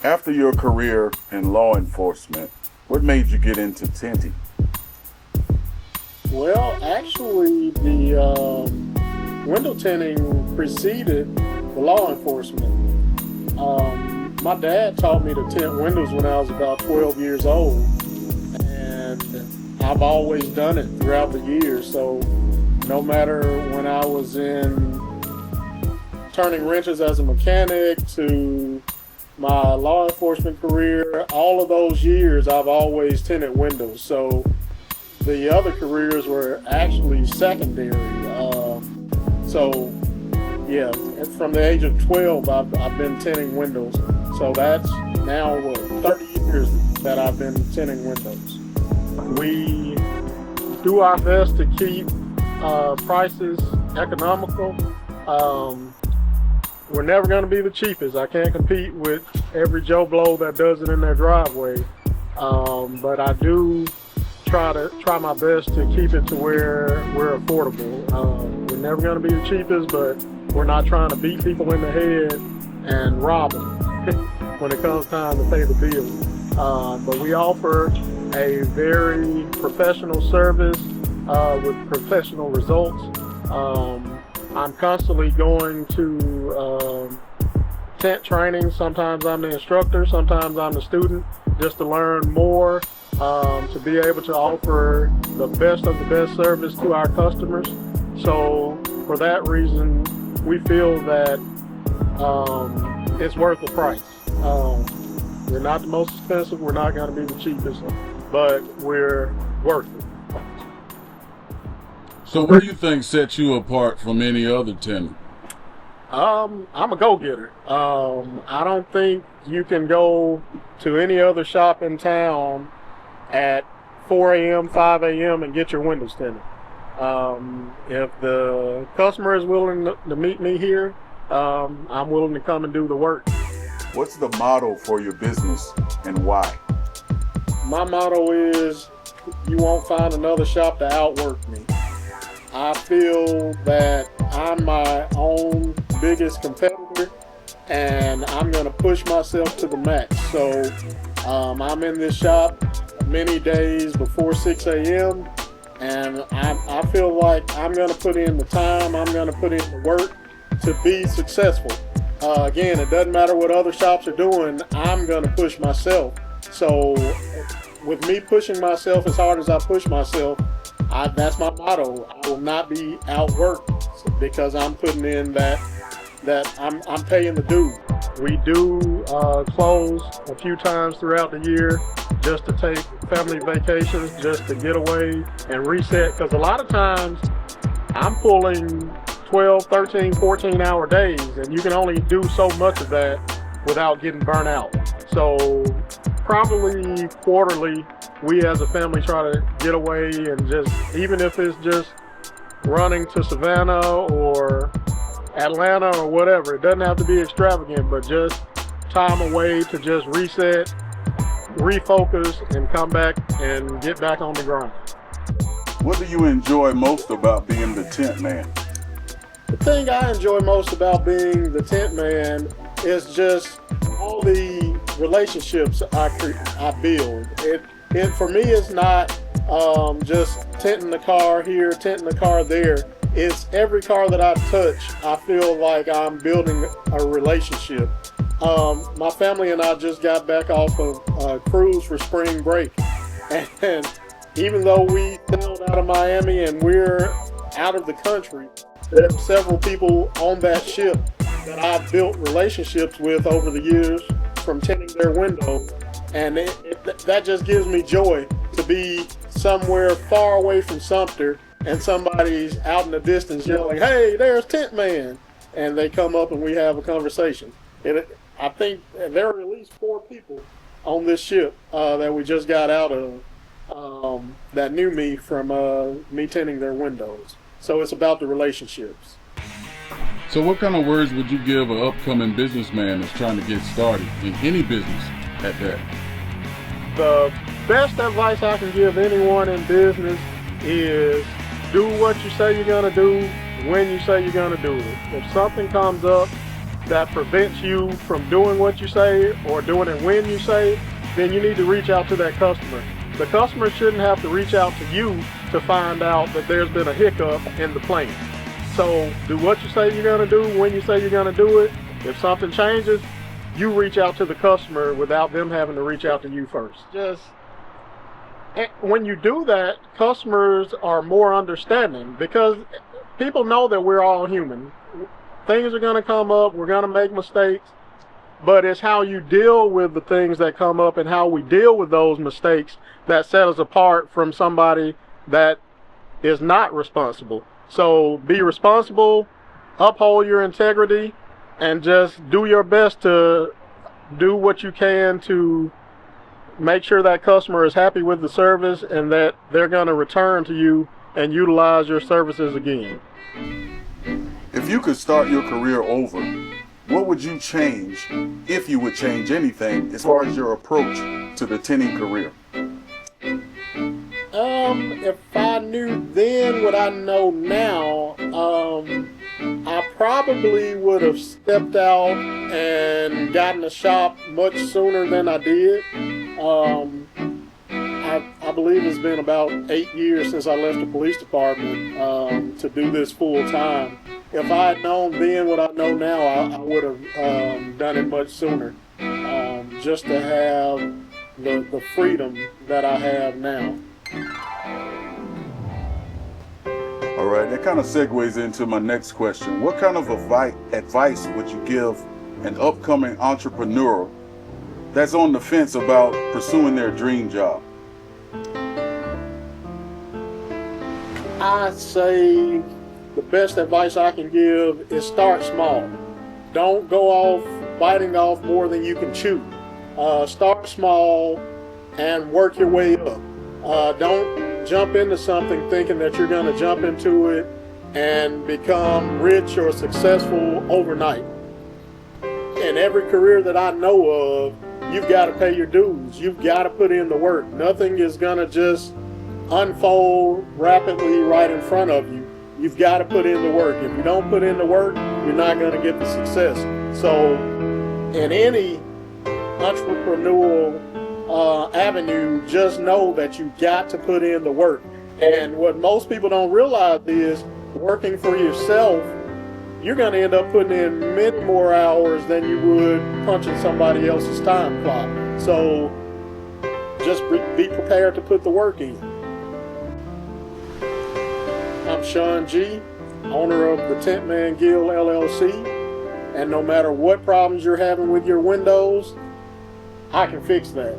After your career in law enforcement, what made you get into tinting? Well, actually, the window tinting preceded the law enforcement. My dad taught me to tint windows when I was about 12 years old, and I've always done it throughout the years. So no matter when I was in turning wrenches as a mechanic to my law enforcement career, all of those years I've always tinted windows. So the other careers were actually secondary. So yeah, from the age of 12, I've been tinting windows. So that's now 30 years that I've been tinting windows. We do our best to keep prices economical. We're never going to be the cheapest. I can't compete with every Joe Blow that does it in their driveway. But I do try my best to keep it to where we're affordable. We're never going to be the cheapest, but we're not trying to beat people in the head and rob them when it comes time to pay the bill. But we offer a very professional service with professional results. I'm constantly going to tent training. Sometimes I'm the instructor, sometimes I'm the student, just to learn more, to be able to offer the best of the best service to our customers. So for that reason, we feel that it's worth the price. We're not the most expensive, we're not going to be the cheapest, but we're worth it. So what do you think sets you apart from any other tenant? I'm a go-getter. I don't think you can go to any other shop in town at 4 a.m., 5 a.m. and get your windows tinted. If the customer is willing to meet me here, I'm willing to come and do the work. What's the motto for your business and why? My motto is, you won't find another shop to outwork me. I feel that I'm my own biggest competitor, and I'm going to push myself to the max. So I'm in this shop many days before 6 a.m., and I feel like I'm going to put in the time, I'm going to put in the work to be successful. Again, it doesn't matter what other shops are doing, I'm going to push myself. So with me pushing myself as hard as I push myself, that's my motto. I will not be outworked because I'm putting in that I'm paying the due. We do close a few times throughout the year just to take family vacations, just to get away and reset. Because a lot of times I'm pulling 12, 13, 14-hour days, and you can only do so much of that without getting burnt out. So probably quarterly, we as a family try to get away and just, even if it's just running to Savannah or Atlanta or whatever, it doesn't have to be extravagant, but just time away to just reset, refocus, and come back and get back on the grind. What do you enjoy most about being the TintMan? The thing I enjoy most about being the TintMan is just all the relationships I build. It for me is not just tinting the car here, tinting the car there. It's every car that I touch, I feel like I'm building a relationship. My family and I just got back off of a cruise for spring break, and even though we sailed out of Miami and we're out of the country, there are several people on that ship that I've built relationships with over the years from tinting their window, and that just gives me joy to be somewhere far away from Sumter and somebody's out in the distance yelling, "Hey, there's TintMan," and they come up and we have a conversation. I think there are at least 4 people on this ship that we just got out of that knew me from me tinting their windows. So it's about the relationships. So what kind of words would you give an upcoming businessman that's trying to get started in any business at that? The best advice I can give anyone in business is do what you say you're going to do, when you say you're going to do it. If something comes up that prevents you from doing what you say or doing it when you say, then you need to reach out to that customer. The customer shouldn't have to reach out to you to find out that there's been a hiccup in the plan. So do what you say you're going to do when you say you're going to do it. If something changes, you reach out to the customer without them having to reach out to you first. When you do that, customers are more understanding because people know that we're all human. Things are going to come up, we're going to make mistakes, but it's how you deal with the things that come up and how we deal with those mistakes that set us apart from somebody that is not responsible. So be responsible, uphold your integrity, and just do your best to do what you can to make sure that customer is happy with the service and that they're going to return to you and utilize your services again. If you could start your career over, what would you change, if you would change anything, as far as your approach to the tinting career? If I knew then what I know now, I probably would have stepped out and gotten a shop much sooner than I did. I believe it's been about 8 years since I left the police department to do this full time. If I had known then what I know now, I would have done it much sooner, just to have the freedom that I have now. All right, that kind of segues into my next question. What kind of advice would you give an upcoming entrepreneur that's on the fence about pursuing their dream job? I say the best advice I can give is start small. Don't go off biting off more than you can chew. Start small and work your way up. Don't jump into something thinking that you're going to jump into it and become rich or successful overnight. In every career that I know of, you've got to pay your dues. You've got to put in the work. Nothing is going to just unfold rapidly right in front of you. You've got to put in the work. If you don't put in the work, you're not going to get the success. So in any entrepreneurial avenue, just know that you got to put in the work. And what most people don't realize is working for yourself, you're going to end up putting in many more hours than you would punching somebody else's time clock. So just be prepared to put the work in. I'm Sean G., owner of the TintMan Guild LLC, and no matter what problems you're having with your windows, I can fix that.